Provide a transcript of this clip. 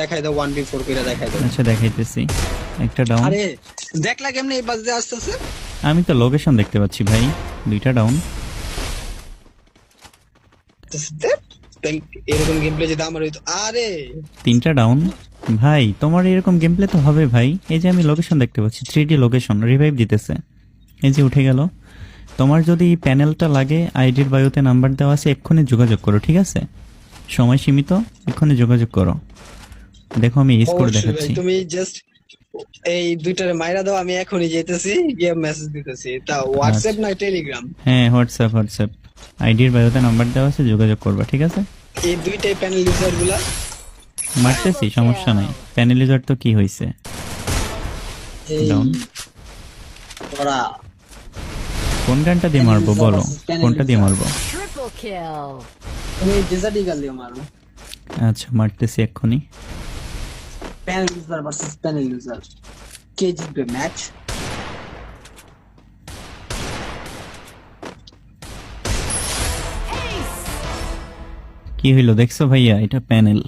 দেখাই দাও 1v4 কইরা দেখাই দাও। আচ্ছা দেখাইতেছি, একটা ডাউন। আরে দেখলা কেমনে এই বাস দিয়ে আসতেছে? আমি তো লোকেশন দেখতে পাচ্ছি ভাই, দুইটা ডাউন। এরকম গেম প্লে যদি আমার হইতো। আরে তিনটা ডাউন ভাই, তোমার এরকম গেম প্লে তো হবে ভাই। এই যে আমি লোকেশন দেখতে পাচ্ছি, 3D লোকেশন, রিভাইভ দিতেছে, এই যে উঠে গেল। তোমার যদি প্যানেলটা লাগে, আইডির বায়োতে নাম্বার দেওয়া আছে, এক্ষুনি যোগাযোগ করো, ঠিক আছে? সময় সীমিত, এক্ষুনি যোগাযোগ করো। দেখো আমি স্কোর অবশ্যই ভাই, দেখাচ্ছি। তুমি জাস্ট এই দুইটারে মাইরা দাও, আমি এখনই যাইতেছি গিয়ে মেসেজ দিতেছি। তা হোয়াটসঅ্যাপ না টেলিগ্রাম? হ্যাঁ হোয়াটসঅ্যাপ, আইডির বায়োতে নাম্বার দেওয়া আছে, যোগাযোগ করবা, ঠিক আছে? এই দুইটাই প্যানেল ইউজার গুলা মারতেছি, সমস্যা নাই। প্যানেলিজার তো কি হয়েছে, এই ডাউন। ওরা কোন গানটা দিয়ে মারবো বলো, কোনটা দিয়ে মারবো? Triple kill. তুমি ডেজার্ট ইগাল দিও মারো। আচ্ছা মারতেছি এক্ষুনি। Panel user versus panel user, কে জিতবে ম্যাচ? কি হইলো দেখছো ভাইয়া, এটা প্যানেল।